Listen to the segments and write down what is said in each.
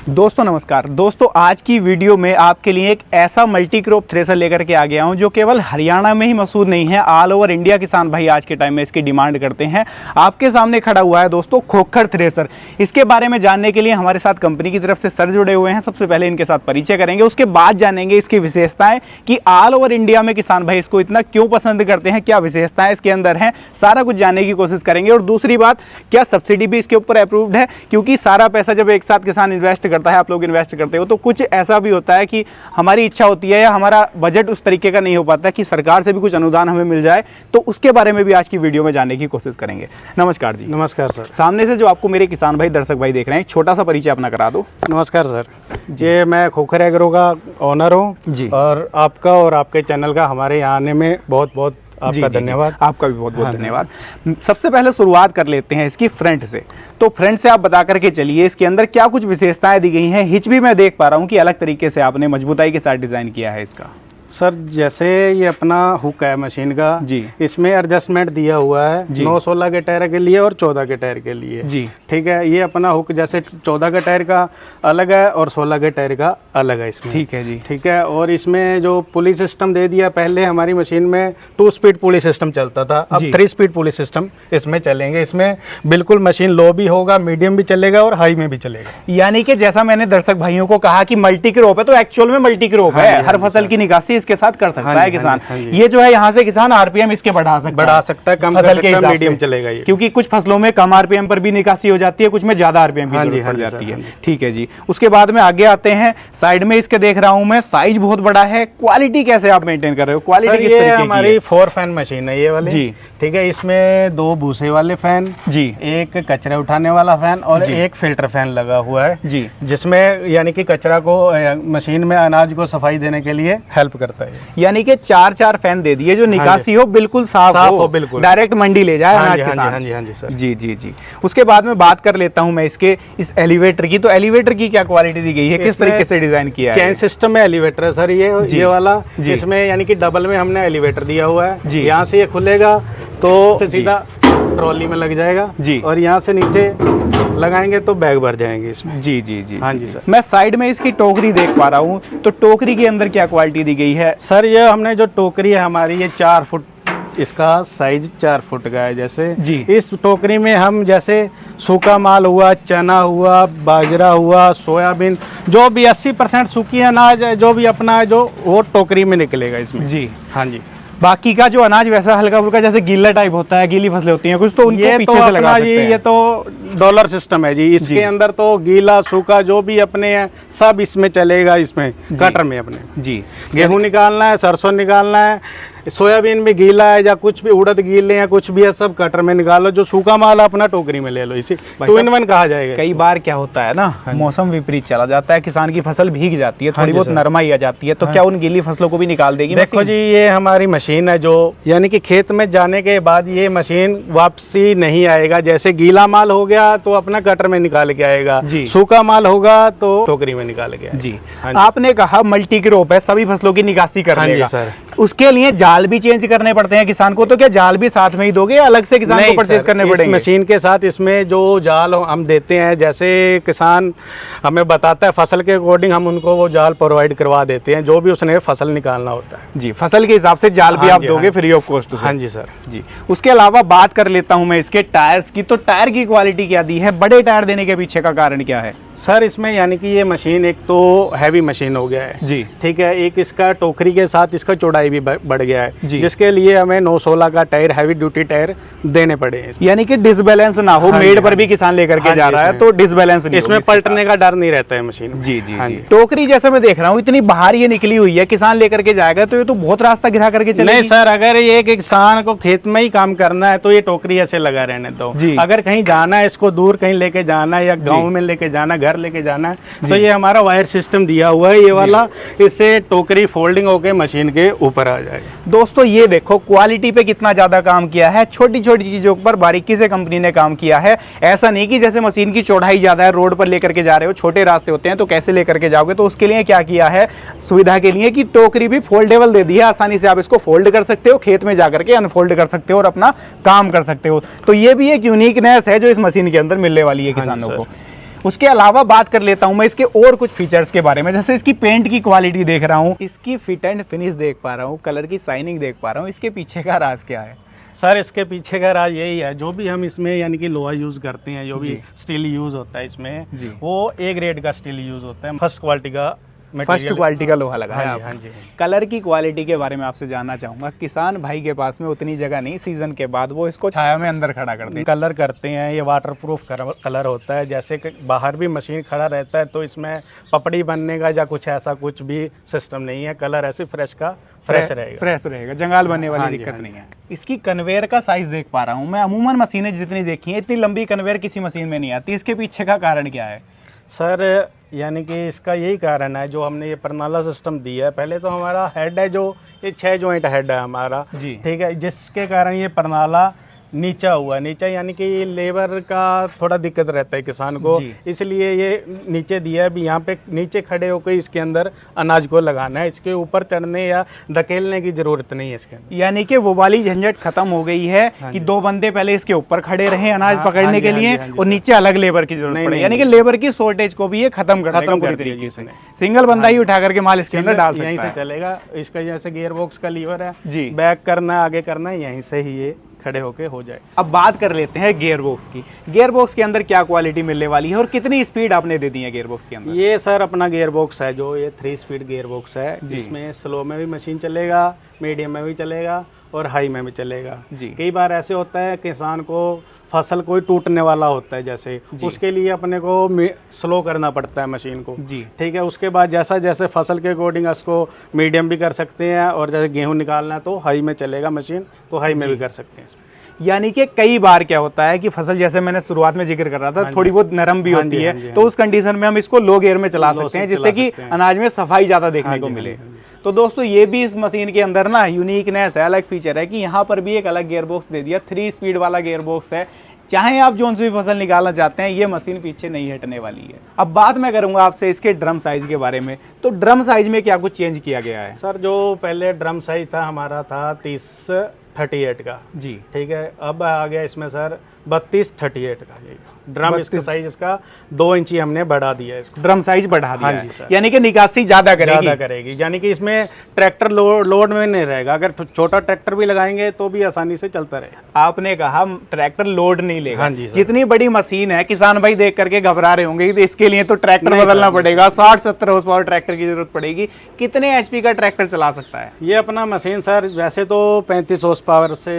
दोस्तों नमस्कार। दोस्तों आज की वीडियो में आपके लिए एक ऐसा मल्टी क्रॉप थ्रेसर लेकर के आ गया हूं जो केवल हरियाणा में ही मशहूर नहीं है, ऑल ओवर इंडिया किसान भाई आज के टाइम में इसकी डिमांड करते हैं। आपके सामने खड़ा हुआ है दोस्तों खोखर थ्रेसर। इसके बारे में जानने के लिए हमारे साथ कंपनी की तरफ से सर जुड़े हुए हैं। सबसे पहले इनके साथ परिचय करेंगे, उसके बाद जानेंगे इसकी विशेषताएं कि ऑल ओवर इंडिया में किसान भाई इसको इतना क्यों पसंद करते हैं, क्या विशेषताएं इसके अंदर हैं, सारा कुछ जानने की कोशिश करेंगे। और दूसरी बात, क्या सब्सिडी भी इसके ऊपर अप्रूव्ड है, क्योंकि सारा पैसा जब एक साथ किसान इन्वेस्ट करता है, आप लोग इन्वेस्ट करते हो, तो कुछ ऐसा भी होता है कि हमारी इच्छा होती है या हमारा बजट उस तरीके का नहीं हो पाता कि सरकार से भी कुछ अनुदान हमें मिल जाए, तो उसके बारे में भी आज की वीडियो में जानने की कोशिश करेंगे। नमस्कार जी। नमस्कार सर। सामने से जो आपको मेरे किसान भाई दर्शक भाई देख रहे हैं, छोटा सा परिचय अपना करा दो। नमस्कार सर, ये मैं खोखर एग्रो का ओनर हूँ जी। और आपका और आपके चैनल का हमारे यहाँ आने में बहुत बहुत आपका धन्यवाद। आपका भी बहुत बहुत धन्यवाद। सबसे पहले शुरुआत कर लेते हैं इसकी फ्रंट से। तो फ्रंट से आप बता करके चलिए इसके अंदर क्या कुछ विशेषताएं दी गई हैं। हिच भी मैं देख पा रहा हूं कि अलग तरीके से आपने मजबूताई के साथ डिजाइन किया है इसका। सर जैसे ये अपना हुक है मशीन का जी, इसमें एडजस्टमेंट दिया हुआ है 9-16 के टायर के लिए और 14 के टायर के लिए जी। ठीक है, ये अपना हुक जैसे 14 के टायर का अलग है और 16 के टायर का अलग है इसमें। ठीक है जी। ठीक है, और इसमें जो पुली सिस्टम दे दिया, पहले हमारी मशीन में 2 स्पीड पुली सिस्टम चलता था, अब 3 स्पीड पुली सिस्टम इसमें चलेंगे। इसमें बिल्कुल मशीन लो भी होगा, मीडियम भी चलेगा और हाई में भी चलेगा। यानी कि जैसा मैंने दर्शक भाइयों को कहा कि मल्टी क्रॉप है, तो एक्चुअल में मल्टी क्रॉप है। हर फसल की निकासी इसके साथ कर सकता है किसान। ये जो है यहाँ से किसान आरपीएम इसके बढ़ा सकता है, कम कर सकता है, मीडियम चलेगा ये, क्योंकि कुछ फसलों में कम आरपीएम पर भी निकासी हो जाती है, कुछ में ज्यादा आरपीएम की जरूरत पड़ जाती है। ठीक है जी। उसके बाद में आगे आते हैं, साइड में इसके देख रहा हूं मैं साइज बहुत बड़ा है। क्वालिटी कैसे आप मेंटेन कर रहे हो? क्वालिटी किस तरीके की है? हमारी 4 फैन मशीन है ये वाली जी। ठीक है, इसमें 2 भूसे वाले फैन जी, एक कचरा उठाने वाला फैन और एक फिल्टर फैन लगा हुआ है जी, जिसमें यानी कि कचरा को मशीन में अनाज को सफाई देने के लिए हेल्प करता है। यानी कि 4 फैन दे दिए जो निकासी हो बिल्कुल साफ हो, बिल्कुल डायरेक्ट मंडी ले जाए अनाज के साथ। हाँ जी सर। जी जी जी। उसके बाद में बात कर लेता हूं मैं इसके इस एलिवेटर की। तो एलिवेटर की क्या क्वालिटी दी गई है, किस तरीके से डिजाइन किया है? चेन सिस्टम में एलिवेटर है सर ये वाला। इसमें यानी कि डबल में हमने एलिवेटर दिया हुआ है जी। यहाँ से ये खुलेगा तो सीधा ट्रॉली में लग जाएगा जी, और यहाँ से नीचे लगाएंगे तो बैग भर जाएंगे इसमें। जी जी जी। हाँ जी सर। मैं साइड में इसकी टोकरी देख पा रहा हूँ, तो टोकरी के अंदर क्या क्वालिटी दी गई है? सर ये हमने जो टोकरी है हमारी, ये 4 फुट, इसका साइज 4 फुट का है जैसे जी। इस टोकरी में हम जैसे सूखा माल हुआ, चना हुआ, बाजरा हुआ, सोयाबीन, जो भी 80% सूखी अनाज है, जो भी अपना है, जो वो टोकरी में निकलेगा इसमें जी। हाँ जी। बाकी का जो अनाज वैसा हल्का फुल्का जैसे गीला टाइप होता है, गीली फसलें होती हैं कुछ, तो उनको पीछे से लगा सकते हैं। ये तो डॉलर सिस्टम है जी, इसके अंदर तो गीला सूखा जो भी अपने हैं सब इसमें चलेगा। इसमें कटर में अपने जी गेहूं निकालना है, सरसों निकालना है, सोयाबीन भी गीला है या कुछ भी उड़द गीले हैं, कुछ भी है, सब कटर में निकालो। जो सूखा माल अपना टोकरी में ले लो, इसे 2-in-1 कहा जाएगा। कई बार क्या होता है ना, मौसम विपरीत चला जाता है, किसान की फसल भीग जाती है, थोड़ी बहुत नरमाई आ जाती है, तो क्या उन गीली फसलों को भी निकाल देगी? देखो जी, ये हमारी मशीन है जो यानी कि खेत में जाने के बाद ये मशीन वापसी नहीं आएगा। जैसे गीला माल हो गया तो अपना कटर में निकाल के आएगा, सूखा माल होगा तो टोकरी में निकाल के जी। आपने कहा मल्टी क्रॉप है, सभी फसलों की निकासी कर देगा सर, उसके लिए जाल भी चेंज करने पड़ते हैं किसान को, तो क्या जाल भी साथ में ही दोगे, अलग से किसान को परचेज करने पड़ेंगे? मशीन के साथ इसमें जो जाल हम देते हैं, जैसे किसान हमें बताता है फसल के अकॉर्डिंग हम उनको वो जाल प्रोवाइड करवा देते हैं, जो भी उसने फसल निकालना होता है जी। फसल के हिसाब से जाल भी आप दोगे फ्री ऑफ कॉस्ट? हाँ जी सर जी। उसके अलावा बात कर लेता हूं मैं इसके टायर्स की। तो टायर की क्वालिटी क्या दी है? बड़े टायर देने के पीछे का कारण क्या है सर? इसमें यानी कि ये मशीन एक तो हैवी मशीन हो गया है जी, ठीक है, एक इसका टोकरी के साथ इसका चौड़ाई भी बढ़ गया है जी, जिसके लिए हमें 9-16 का टायर, हैवी ड्यूटी टायर देने पड़े हैं। यानी कि डिसबैलेंस ना हो, मेड पर भी किसान लेकर के जा रहा है तो डिसबैलेंस नहीं, इसमें पलटने का डर नहीं रहता है मशीन। जी जी। टोकरी जैसे मैं देख रहा हूँ इतनी बाहर ये निकली हुई है, किसान लेकर के जाएगा तो ये तो बहुत रास्ता गिरा करके चलेगी। नहीं सर, अगर ये एक किसान को खेत में ही काम करना है तो ये टोकरी ऐसे लगा रहने दो। अगर कहीं जाना है, इसको दूर कहीं लेके जाना है या गाँव में लेके जाना, घर लेके जाना है, तो ये हमारा वायर सिस्टम दिया हुआ है ये वाला, इससे टोकरी फोल्डिंग होके मशीन के ऊपर आ जाएगा। दोस्तों ये देखो क्वालिटी पे कितना ज्यादा काम किया है, छोटी छोटी चीजों पर बारीकी से कंपनी ने काम किया है। ऐसा नहीं कि जैसे मशीन की चौड़ाई ज्यादा है, रोड पर लेकर के जा रहे हो, छोटे रास्ते होते हैं तो कैसे लेकर के जाओगे, तो उसके लिए क्या किया है सुविधा के लिए कि टोकरी भी फोल्डेबल दे दी है, आसानी से आप इसको फोल्ड कर सकते हो, खेत में जाकर के अनफोल्ड कर सकते हो और अपना काम कर सकते हो। तो ये भी एक यूनिकनेस है जो इस मशीन के अंदर मिलने वाली है किसानों को। उसके अलावा बात कर लेता हूँ मैं इसके और कुछ फीचर्स के बारे में, जैसे इसकी पेंट की क्वालिटी देख रहा हूँ, इसकी फिट एंड फिनिश देख पा रहा हूँ, कलर की शाइनिंग देख पा रहा हूँ। इसके पीछे का राज क्या है? सर इसके पीछे का राज यही है, जो भी हम इसमें यानी कि लोहा यूज़ करते हैं, जो भी स्टील यूज़ होता है इसमें, वो ए ग्रेड का स्टील यूज़ होता है, फर्स्ट क्वालिटी का लोहा लगा है। हाँ जी। कलर की क्वालिटी के बारे में आपसे जानना चाहूंगा। किसान भाई के पास में उतनी जगह नहीं, सीजन के बाद वो इसको छाया में अंदर खड़ा करते हैं। कलर करते हैं, ये वाटरप्रूफ कलर होता है, जैसे कि बाहर भी मशीन खड़ा रहता है तो इसमें पपड़ी बनने का या कुछ ऐसा कुछ भी सिस्टम नहीं है। कलर ऐसे फ्रेश रहेगा, जंगाल बनने वाली दिक्कत नहीं है। इसकी कन्वेयर का साइज देख पा रहा हूँ मैं, अमूमन मशीनें जितनी देखी हैं इतनी लंबी कन्वेयर किसी मशीन में नहीं आती। इसके पीछे का कारण क्या है? सर यानी कि इसका यही कारण है, जो हमने ये परनाला सिस्टम दिया है। पहले तो हमारा हेड है, जो ये 6 जॉइंट हेड है हमारा, ठीक है, जिसके कारण ये परनाला नीचा हुआ। नीचा यानी कि लेबर का थोड़ा दिक्कत रहता है किसान को, इसलिए ये नीचे दिया है। भी यहाँ पे नीचे खड़े होकर इसके अंदर अनाज को लगाना है, इसके ऊपर चढ़ने या धकेलने की जरूरत नहीं है इसके अंदर। यानी कि वो वाली झंझट खत्म हो गई है कि 2 बंदे पहले इसके ऊपर खड़े रहे अनाज पकड़ने के लिए और नीचे अलग लेबर की जरूरत पड़े, यानी कि लेबर की शॉर्टेज को भी ये खत्म कर तरीके से सिंगल बंदा ही उठा करके माल इसके अंदर डाल सकता है। यहीं से चलेगा। इसका जैसे गियर बॉक्स का लीवर है जी, बैक करना आगे करना, यहीं से ही ये खड़े होके हो जाए। अब बात कर लेते हैं गियर बॉक्स की। गियर बॉक्स के अंदर क्या क्वालिटी मिलने वाली है और कितनी स्पीड आपने दे दी है गियर बॉक्स के अंदर? ये सर अपना गियर बॉक्स है, जो ये 3 स्पीड गियर बॉक्स है, जिसमें स्लो में भी मशीन चलेगा, मीडियम में भी चलेगा और हाई में भी चलेगा जी। कई बार ऐसे होता है किसान को फसल कोई टूटने वाला होता है, जैसे उसके लिए अपने को स्लो करना पड़ता है मशीन को जी, ठीक है। उसके बाद जैसा जैसे फसल के अकॉर्डिंग उसको मीडियम भी कर सकते हैं, और जैसे गेहूं निकालना है तो हाई में चलेगा मशीन, तो हाई में भी कर सकते हैं इसमें। यानी कि कई बार क्या होता है कि फसल, जैसे मैंने शुरुआत में जिक्र कर रहा था, थोड़ी बहुत नरम भी होती है, तो उस कंडीशन में हम इसको लो गियर में चला सकते हैं, जिससे कि अनाज में सफाई ज्यादा देखने को मिले। तो दोस्तों ये भी इस मशीन के अंदर ना यूनिकनेस है, अलग फीचर है कि यहाँ पर भी एक अलग गियर बॉक्स दे दिया, 3 स्पीड वाला गियर बॉक्स है। चाहे आप जो सी भी फसल निकालना चाहते हैं, ये मशीन पीछे नहीं हटने वाली है। अब बात मैं करूंगा आपसे इसके ड्रम साइज के बारे में। तो ड्रम साइज में क्या कुछ चेंज किया गया है? सर जो पहले ड्रम साइज था हमारा था 30-38 का जी, ठीक है। अब आ गया इसमें सर 32-38 का ये ड्रम। इसका साइज इसका 2 इंची हमने बढ़ा दिया है, इसको ड्रम साइज बढ़ा दिया। हाँ जी सर, यानी कि निकासी ज्यादा करेगी, यानी कि इसमें ट्रैक्टर लोड में नहीं रहेगा। अगर छोटा ट्रैक्टर भी लगाएंगे तो भी आसानी से चलता रहेगा। आपने कहा ट्रैक्टर लोड नहीं लेगा। हाँ जी सर। जितनी बड़ी मशीन है, किसान भाई देख करके घबरा रहे होंगे कि इसके लिए तो ट्रैक्टर बदलना पड़ेगा, 60-70 हॉर्स पावर ट्रैक्टर की जरूरत पड़ेगी। कितने एचपी का ट्रैक्टर चला सकता है ये अपना मशीन? सर वैसे तो 35 हॉर्स पावर से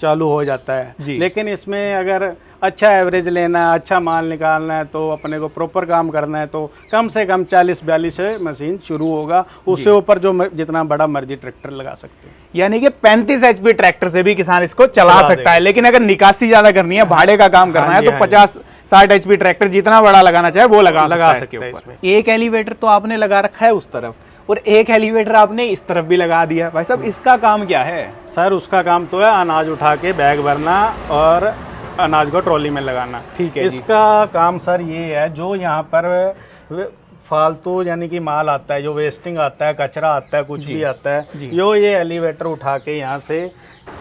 चालू हो जाता है, लेकिन इसमें अगर अच्छा एवरेज लेना है, अच्छा माल निकालना है, तो अपने को प्रॉपर काम करना है, तो कम से कम 40-42 से मशीन शुरू होगा। उससे ऊपर जो जितना बड़ा मर्जी ट्रैक्टर लगा सकते हैं। यानी कि 35 एचपी ट्रैक्टर से भी किसान इसको चला सकता है, लेकिन अगर निकासी ज्यादा करनी है, भाड़े का काम करना है, तो 50-60 एचपी ट्रैक्टर जितना बड़ा लगाना चाहे वो लगा सकते हैं। एक एलिवेटर तो आपने लगा रखा है उस तरफ, और एक एलिवेटर आपने इस तरफ भी लगा दिया। भाई साहब इसका काम क्या है? सर उसका काम तो है अनाज उठा के बैग भरना और अनाज को ट्रॉली में लगाना, ठीक है। इसका काम सर ये है, जो यहाँ पर फालतू यानी कि माल आता है, जो वेस्टिंग आता है, कचरा आता है, कुछ भी आता है, जो ये एलिवेटर उठा के यहाँ से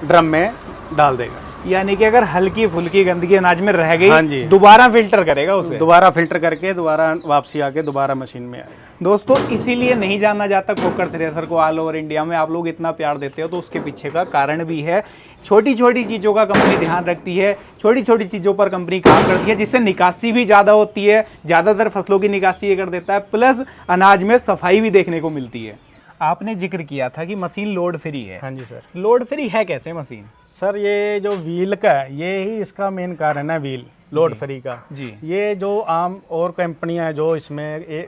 ड्रम में डाल देगा। यानी कि अगर हल्की फुल्की गंदगी अनाज में रह गई, दोबारा फिल्टर करेगा उसे, दोबारा फिल्टर करके दोबारा वापसी आके दोबारा मशीन में आएगा। दोस्तों इसीलिए नहीं जाना जाता खोकर थ्रेसर को ऑल ओवर इंडिया में। आप लोग इतना प्यार देते हो तो उसके पीछे का कारण भी है। छोटी छोटी चीज़ों का कंपनी ध्यान रखती है, छोटी छोटी चीज़ों पर कंपनी काम करती है, जिससे निकासी भी ज़्यादा होती है। ज़्यादातर फसलों की निकासी ये कर देता है, प्लस अनाज में सफाई भी देखने को मिलती है। आपने जिक्र किया था कि मशीन लोड फ्री है। हाँ जी सर। लोड फ्री है कैसे मशीन? सर ये जो व्हील का है, ये ही इसका मेन कारण है, व्हील लोड फ्री का जी। ये जो आम और कंपनियां हैं जो इसमें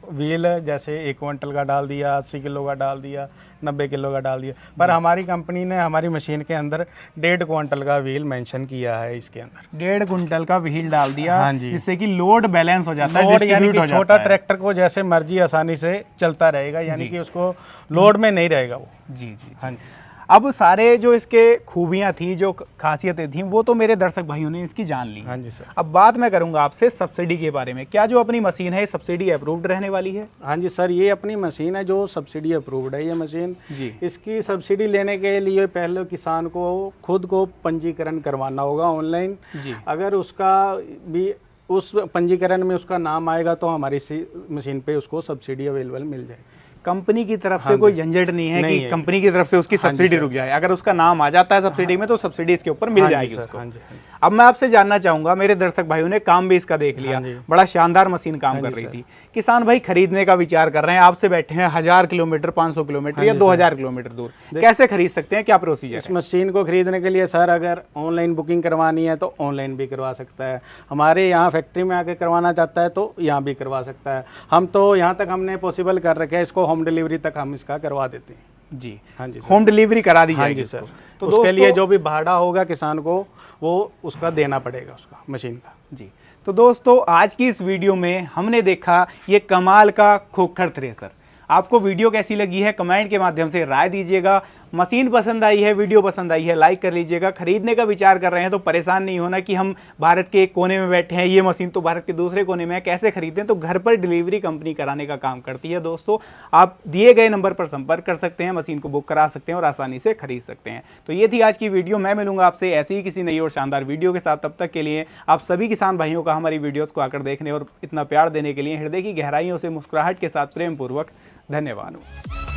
व्हील जैसे 1 क्विंटल का डाल दिया, 80 किलो का डाल दिया, 90 किलो का डाल दिया, पर हमारी कंपनी ने हमारी मशीन के अंदर 1.5 क्विंटल का व्हील मेंशन किया है। इसके अंदर 1.5 क्विंटल का व्हील डाल दिया, हाँ जी, जिससे कि लोड बैलेंस हो जाता है, लोड यानी कि छोटा ट्रैक्टर को जैसे मर्जी आसानी से चलता रहेगा, यानी कि उसको लोड में नहीं रहेगा वो। जी जी, हाँ जी। अब सारे जो इसके खूबियां थी, जो खासियतें थी, वो तो मेरे दर्शक भाइयों ने इसकी जान ली। हाँ जी सर। अब बात मैं करूंगा आपसे सब्सिडी के बारे में। क्या जो अपनी मशीन है सब्सिडी अप्रूव्ड रहने वाली है? हाँ जी सर, ये अपनी मशीन है जो सब्सिडी अप्रूव्ड है ये मशीन जी। इसकी सब्सिडी लेने के लिए पहले किसान को खुद को पंजीकरण करवाना होगा ऑनलाइन जी। अगर उसका भी उस पंजीकरण में उसका नाम आएगा तो हमारी मशीन पे उसको सब्सिडी अवेलेबल मिल जाएगी। कंपनी की तरफ से कोई झंझट नहीं है कि कंपनी की तरफ से उसकी सब्सिडी रुक जाए। अगर उसका नाम आ जाता है सब्सिडी में तो सब्सिडी इसके ऊपर मिल जाएगी उसको। अब मैं आपसे जानना चाहूंगा, मेरे दर्शक भाइयों ने काम भी इसका देख लिया, बड़ा शानदार मशीन काम कर रही थी। किसान भाई खरीदने का विचार कर रहे हैं, आपसे बैठे हैं 1000 किलोमीटर, 500 किलोमीटर या 2000 किलोमीटर दूर, कैसे खरीद सकते हैं, क्या प्रोसीजर है? इस मशीन को खरीदने के लिए सर अगर ऑनलाइन बुकिंग करवानी है तो ऑनलाइन भी करवा सकता है, हमारे यहाँ फैक्ट्री में आके करवाना चाहता है तो यहाँ भी करवा सकता है। हम तो यहाँ तक हमने पॉसिबल कर रखे हैं, इसको होम डिलीवरी तक हम इसका करवा देते हैं जी। हाँ जी, होम डिलीवरी करा दी जाएगी। हाँ जी सर। तो उसके लिए जो भी भाड़ा होगा किसान को वो उसका देना पड़ेगा, उसका मशीन का जी। तो दोस्तों आज की इस वीडियो में हमने देखा ये कमाल का खोखर थ्रेसर। आपको वीडियो कैसी लगी है कमेंट के माध्यम से राय दीजिएगा। मशीन पसंद आई है, वीडियो पसंद आई है, लाइक कर लीजिएगा। खरीदने का विचार कर रहे हैं तो परेशान नहीं होना कि हम भारत के एक कोने में बैठे हैं, ये मशीन तो भारत के दूसरे कोने में है, कैसे खरीदें। तो घर पर डिलीवरी कंपनी कराने का काम करती है दोस्तों। आप दिए गए नंबर पर संपर्क कर सकते हैं, मशीन को बुक करा सकते हैं और आसानी से खरीद सकते हैं। तो ये थी आज की वीडियो। मैं मिलूंगा आपसे ऐसी ही किसी नई और शानदार वीडियो के साथ। तब तक के लिए आप सभी किसान भाइयों का हमारी वीडियोज़ को आकर देखने और इतना प्यार देने के लिए हृदय की गहराइयों से मुस्कुराहट के साथ प्रेम पूर्वक धन्यवाद।